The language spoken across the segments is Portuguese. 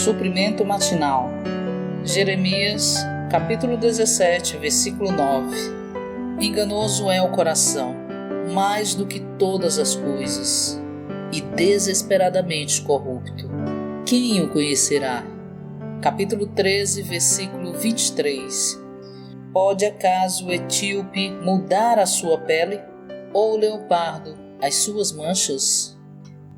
Suprimento matinal. Jeremias, capítulo 17, versículo 9. Enganoso é o coração, mais do que todas as coisas, e desesperadamente corrupto. Quem o conhecerá? Capítulo 13, versículo 23. Pode acaso o etíope mudar a sua pele, ou o leopardo as suas manchas?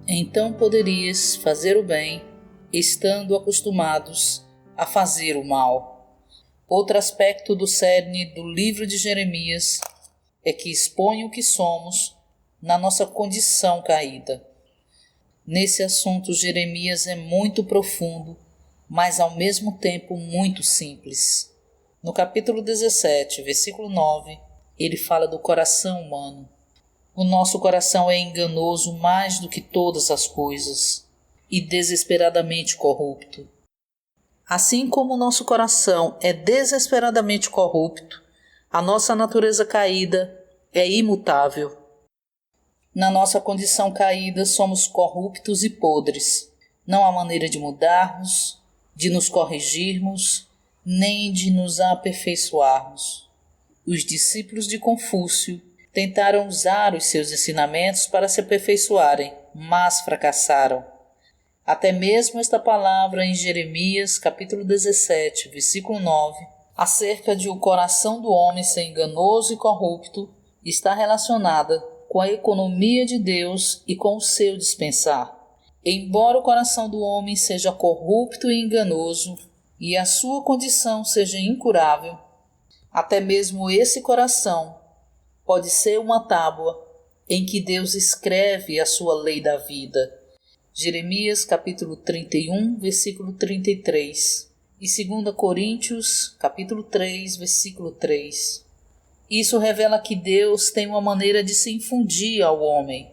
Então poderias fazer o bem, estando acostumados a fazer o mal. Outro aspecto do cerne do livro de Jeremias é que expõe o que somos na nossa condição caída. Nesse assunto, Jeremias é muito profundo, mas ao mesmo tempo muito simples. No capítulo 17, versículo 9, ele fala do coração humano. O nosso coração é enganoso mais do que todas as coisas e desesperadamente corrupto. Assim como o nosso coração é desesperadamente corrupto, a nossa natureza caída é imutável. Na nossa condição caída somos corruptos e podres. Não há maneira de mudarmos, de nos corrigirmos, nem de nos aperfeiçoarmos. Os discípulos de Confúcio tentaram usar os seus ensinamentos para se aperfeiçoarem, mas fracassaram. Até mesmo esta palavra em Jeremias, capítulo 17, versículo 9, acerca de o coração do homem ser enganoso e corrupto, está relacionada com a economia de Deus e com o seu dispensar. Embora o coração do homem seja corrupto e enganoso, e a sua condição seja incurável, até mesmo esse coração pode ser uma tábua em que Deus escreve a sua lei da vida. Jeremias capítulo 31, versículo 33 e 2 Coríntios capítulo 3, versículo 3. Isso revela que Deus tem uma maneira de se infundir ao homem.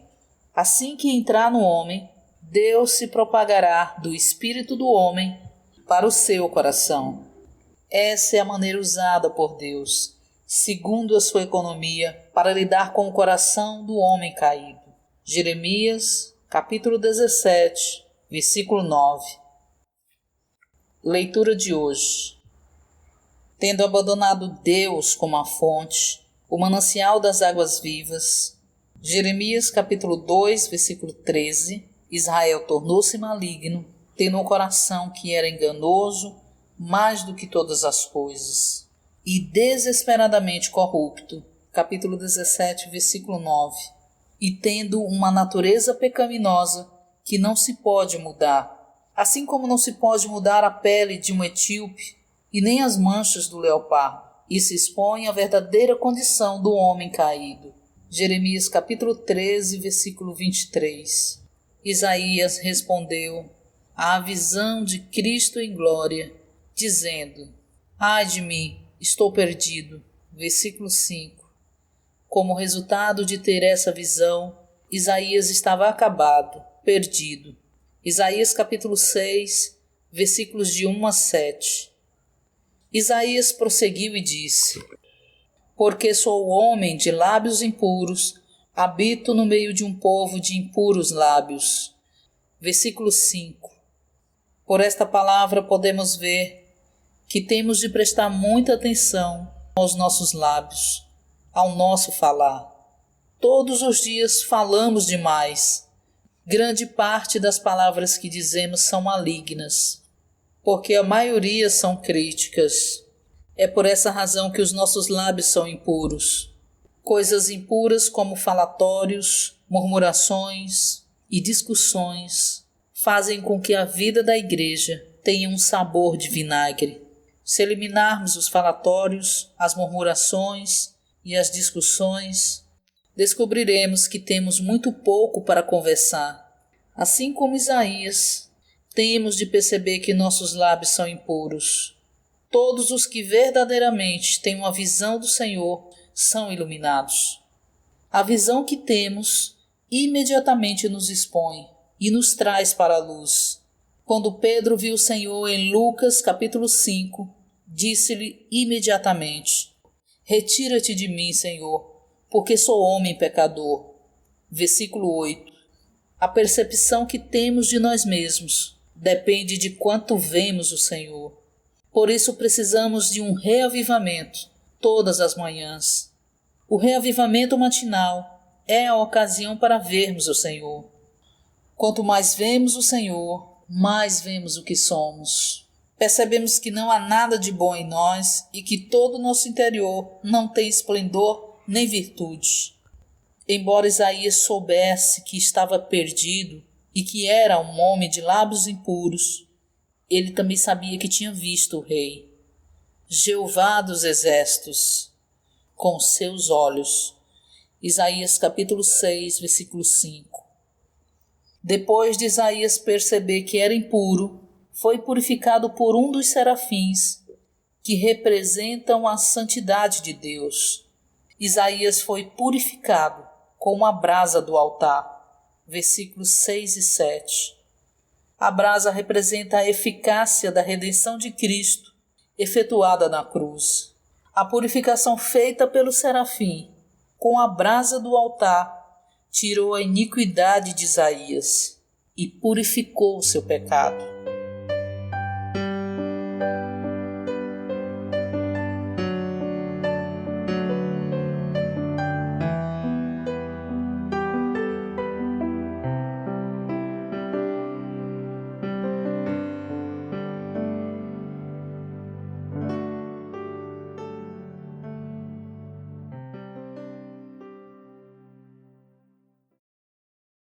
Assim que entrar no homem, Deus se propagará do espírito do homem para o seu coração. Essa é a maneira usada por Deus, segundo a sua economia, para lidar com o coração do homem caído. Jeremias capítulo 17, versículo 9. Leitura de hoje. Tendo abandonado Deus como a fonte, o manancial das águas vivas. Jeremias capítulo 2, versículo 13. Israel tornou-se maligno, tendo um coração que era enganoso mais do que todas as coisas, e desesperadamente corrupto. Capítulo 17, versículo 9. E tendo uma natureza pecaminosa que não se pode mudar, assim como não se pode mudar a pele de um etíope e nem as manchas do leopardo, e se expõe à verdadeira condição do homem caído. Jeremias capítulo 13, versículo 23. Isaías respondeu à visão de Cristo em glória, dizendo: ai de mim, estou perdido. Versículo 5. Como resultado de ter essa visão, Isaías estava acabado, perdido. Isaías capítulo 6, versículos de 1 a 7. Isaías prosseguiu e disse: porque sou homem de lábios impuros, habito no meio de um povo de impuros lábios. Versículo 5. Por esta palavra podemos ver que temos de prestar muita atenção aos nossos lábios, ao nosso falar. Todos os dias falamos demais. Grande parte das palavras que dizemos são malignas, porque a maioria são críticas. É por essa razão que os nossos lábios são impuros. Coisas impuras como falatórios, murmurações e discussões fazem com que a vida da igreja tenha um sabor de vinagre. Se eliminarmos os falatórios, as murmurações e as discussões, descobriremos que temos muito pouco para conversar. Assim como Isaías, temos de perceber que nossos lábios são impuros. Todos os que verdadeiramente têm uma visão do Senhor são iluminados. A visão que temos imediatamente nos expõe e nos traz para a luz. Quando Pedro viu o Senhor em Lucas capítulo 5, disse-lhe imediatamente: retira-te de mim, Senhor, porque sou homem pecador. Versículo 8. A percepção que temos de nós mesmos depende de quanto vemos o Senhor. Por isso precisamos de um reavivamento todas as manhãs. O reavivamento matinal é a ocasião para vermos o Senhor. Quanto mais vemos o Senhor, mais vemos o que somos. Percebemos que não há nada de bom em nós e que todo o nosso interior não tem esplendor nem virtude. Embora Isaías soubesse que estava perdido e que era um homem de lábios impuros, ele também sabia que tinha visto o Rei, Jeová dos exércitos, com seus olhos. Isaías capítulo 6, versículo 5. Depois de Isaías perceber que era impuro, foi purificado por um dos serafins, que representam a santidade de Deus. Isaías foi purificado com a brasa do altar. Versículos 6 e 7. A brasa representa a eficácia da redenção de Cristo, efetuada na cruz. A purificação feita pelo serafim, com a brasa do altar, tirou a iniquidade de Isaías e purificou o seu pecado.